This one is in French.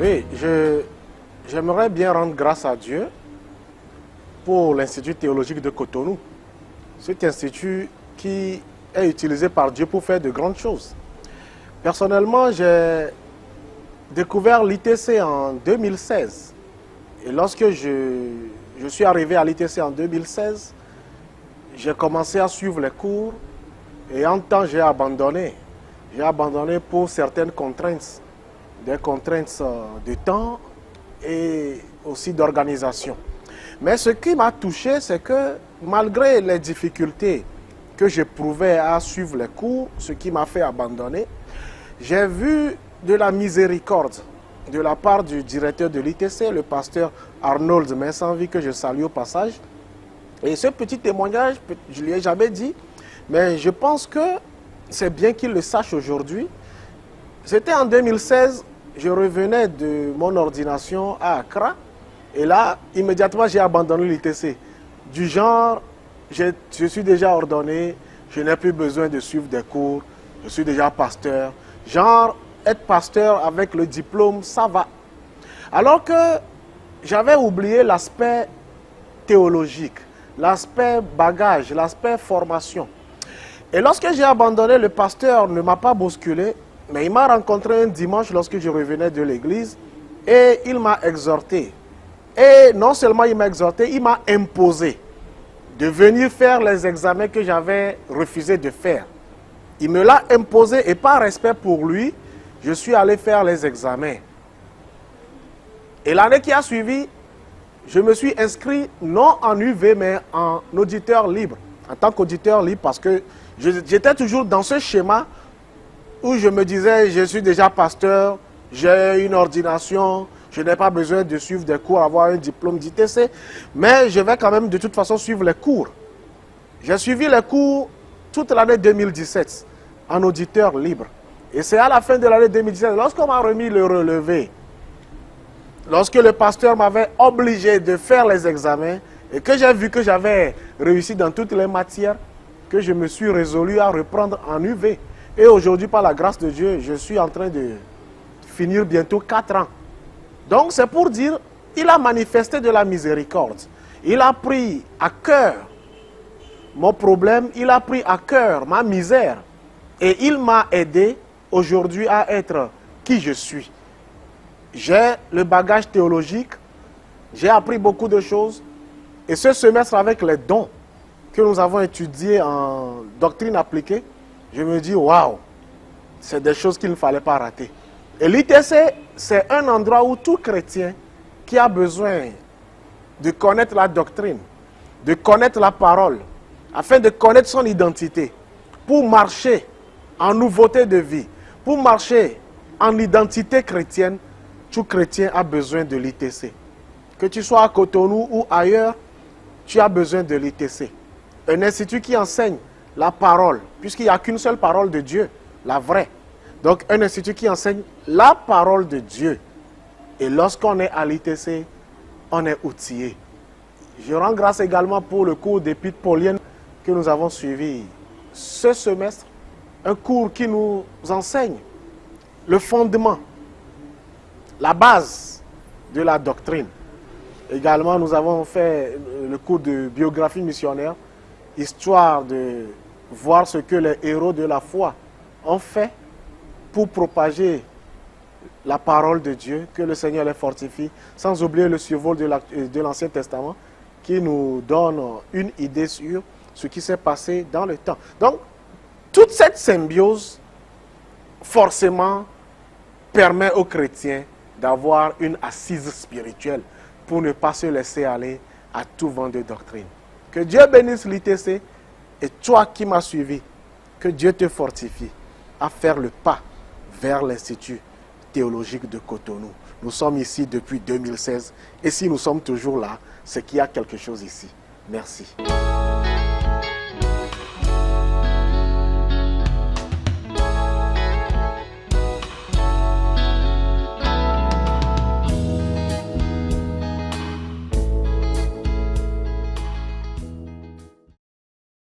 Oui, j'aimerais bien rendre grâce à Dieu pour l'Institut théologique de Cotonou. Cet institut qui est utilisé par Dieu pour faire de grandes choses. Personnellement, j'ai découvert l'ITC en 2016. Et lorsque je suis arrivé à l'ITC en 2016, j'ai commencé à suivre les cours et en temps j'ai abandonné. J'ai abandonné pour certaines contraintes, des contraintes de temps et aussi d'organisation. Mais ce qui m'a touché, c'est que malgré les difficultés que j'éprouvais à suivre les cours, ce qui m'a fait abandonner, j'ai vu de la miséricorde de la part du directeur de l'ITC, le pasteur Arnold Messanvi, que je salue au passage. Et ce petit témoignage, je ne lui ai jamais dit, mais je pense que c'est bien qu'il le sache aujourd'hui. C'était en 2016, je revenais de mon ordination à Accra, et là, immédiatement, j'ai abandonné l'ITC. Du genre, je suis déjà ordonné, je n'ai plus besoin de suivre des cours, je suis déjà pasteur. Genre, être pasteur avec le diplôme, ça va. Alors que j'avais oublié l'aspect théologique, l'aspect bagage, l'aspect formation. Et lorsque j'ai abandonné, le pasteur ne m'a pas bousculé, mais il m'a rencontré un dimanche lorsque je revenais de l'église et il m'a exhorté. Et non seulement il m'a exhorté, il m'a imposé de venir faire les examens que j'avais refusé de faire. Il me l'a imposé et par respect pour lui, je suis allé faire les examens. Et l'année qui a suivi, je me suis inscrit non en UV mais en auditeur libre, en tant qu'auditeur libre parce que j'étais toujours dans ce schéma où je me disais, je suis déjà pasteur, j'ai une ordination, je n'ai pas besoin de suivre des cours, avoir un diplôme d'ITC, mais je vais quand même de toute façon suivre les cours. J'ai suivi les cours toute l'année 2017 en auditeur libre. Et c'est à la fin de l'année 2017, lorsqu'on m'a remis le relevé, lorsque le pasteur m'avait obligé de faire les examens et que j'ai vu que j'avais réussi dans toutes les matières, que je me suis résolu à reprendre en UV. Et aujourd'hui, par la grâce de Dieu, je suis en train de finir bientôt 4 ans. Donc c'est pour dire, il a manifesté de la miséricorde. Il a pris à cœur mon problème, il a pris à cœur ma misère. Et il m'a aidé aujourd'hui à être qui je suis. J'ai le bagage théologique, j'ai appris beaucoup de choses. Et ce semestre, avec les dons que nous avons étudiés en doctrine appliquée, je me dis, waouh, c'est des choses qu'il ne fallait pas rater. Et l'ITC, c'est un endroit où tout chrétien qui a besoin de connaître la doctrine, de connaître la parole, afin de connaître son identité, pour marcher en nouveauté de vie, pour marcher en identité chrétienne, tout chrétien a besoin de l'ITC. Que tu sois à Cotonou ou ailleurs, tu as besoin de l'ITC. Un institut qui enseigne la parole, puisqu'il n'y a qu'une seule parole de Dieu, la vraie. Donc un institut qui enseigne la parole de Dieu. Et lorsqu'on est à l'ITC, on est outillé. Je rends grâce également pour le cours d'épître paulienne que nous avons suivi ce semestre. Un cours qui nous enseigne le fondement, la base de la doctrine. Également, nous avons fait le cours de biographie missionnaire, histoire de voir ce que les héros de la foi ont fait pour propager la parole de Dieu, que le Seigneur les fortifie, sans oublier le survol de l'Ancien Testament qui nous donne une idée sur ce qui s'est passé dans le temps. Donc, toute cette symbiose, forcément, permet aux chrétiens d'avoir une assise spirituelle pour ne pas se laisser aller à tout vent de doctrine. Que Dieu bénisse l'ITC et toi qui m'as suivi, que Dieu te fortifie à faire le pas vers l'Institut théologique de Cotonou. Nous sommes ici depuis 2016 et si nous sommes toujours là, c'est qu'il y a quelque chose ici. Merci.